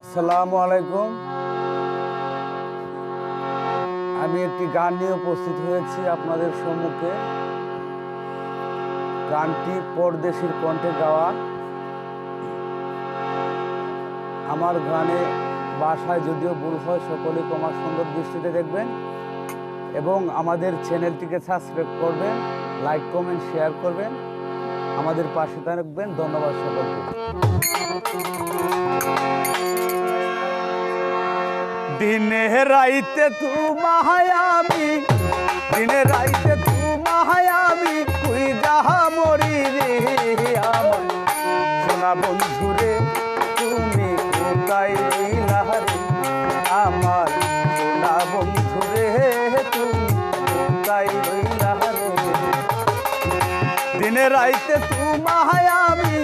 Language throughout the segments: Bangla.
আসসালামু আলাইকুম। আমি একটি গান নিয়ে উপস্থিত হয়েছি আপনাদের সম্মুখে। গানটি পরদেশীর কণ্ঠে গাওয়া। আমার গানে ভাষায় যদিও ভুল হয়, সকলেই ক্ষমার সুন্দর দৃষ্টিতে দেখবেন এবং আমাদের চ্যানেলটিকে সাবস্ক্রাইব করবেন, লাইক কমেন্ট শেয়ার করবেন, আমাদের পাশে থাকবেন। ধন্যবাদ সকলকে। দিনে রাইতে তোমায় আমি, দিনে রাইতে তোমায় আমি তুই যাহা মরি রে আমার সোনা বন্ধুরে, তুমি কোথায় রইলা রে আমার সোনা বন্ধুরে, তুমি কোথায় রইলা রে। দিনে রাইতে তোমায় আমি,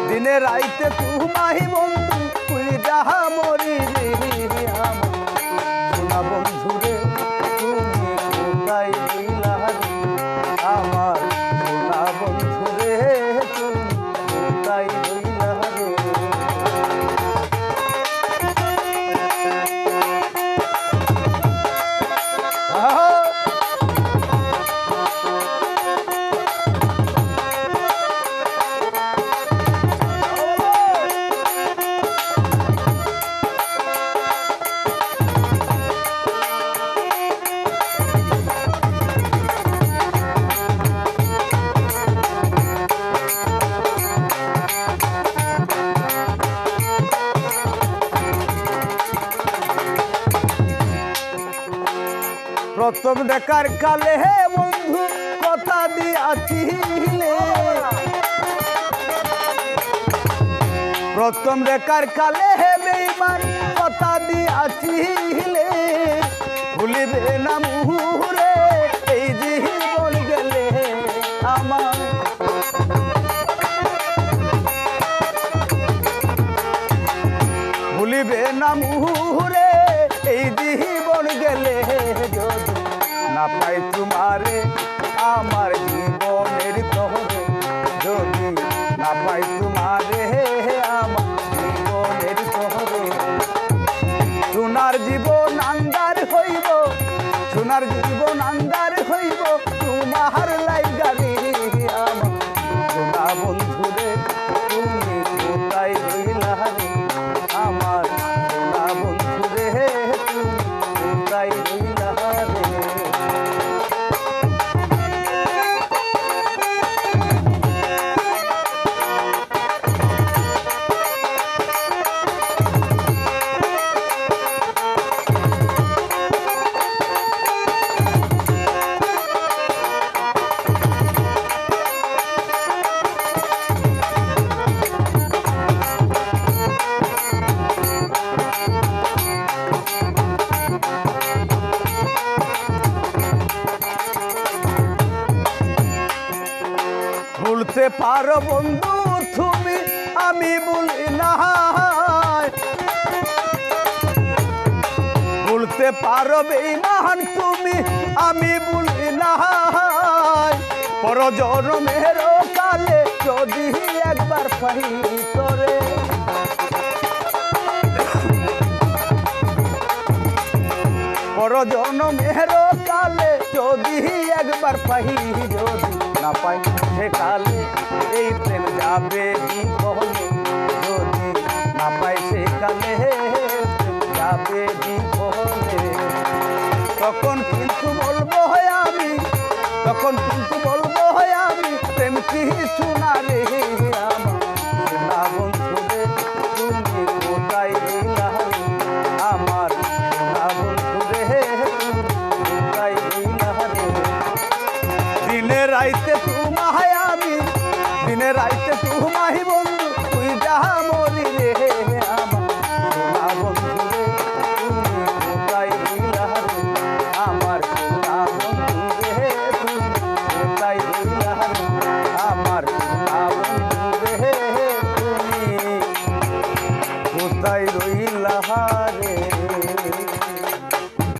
দিনে রাইতে তোমায় বন্ধু তুই যাহা মরি রে আমার সোনা বন্ধুরে, তুমি কোথায় রইলা রে আমার সোনা বন্ধুরে, তুমি কোথায় রইলা রে। প্রথম দেখার কালে হে বন্ধু কথা দিয়াছিলে, প্রথম দেখার কালে হে বেঈমান কথা দিয়াছিলে, ভুলিবে না মুহুরে এই জীবন গেলে আমার। ভুলিবে না মুহুরে এই জীবন গেলে, যদি না পাই তোমারে আমার জীবনের তরে, যদি না পাই তোমারে আমার জীবনের তরে। সোনার জীবন আন্দার হইব, সোনার জীবন আন্দার হইব তোমার লাইগা রে আমার সোনা বন্ধুরে, তুমি কোথায় রইলা রে আমার সোনা বন্ধুরে, তুমি কোথায় রইলা রে। ভুলতে পারো বন্ধু তুমি, আমি ভুলি না। ভুলতে পারো বেঈমান তুমি, আমি ভুলি না। পর জন্মের কালে যদি একবার পাই তোরে, পর জন্মের কালে যদি একবার পাই, যদি না পাই সে কালে এই প্রেম যাবে বিফলে, যদি না পাই সে কালে প্রেম যাবে বিফলে। তখন কিন্তু বলবো হয় আমি, তখন কিন্তু বলবো হয় আমি প্রেম কিছু না রে আমার সোনা বন্ধুরে, তুমি কোথায় রইলা রে আমার সোনা বন্ধুরে, তুমি কোথায় রইলা রে। দিনে রাইতে তোমায় আমি, দিনে রাইতে তোমায় বন্ধু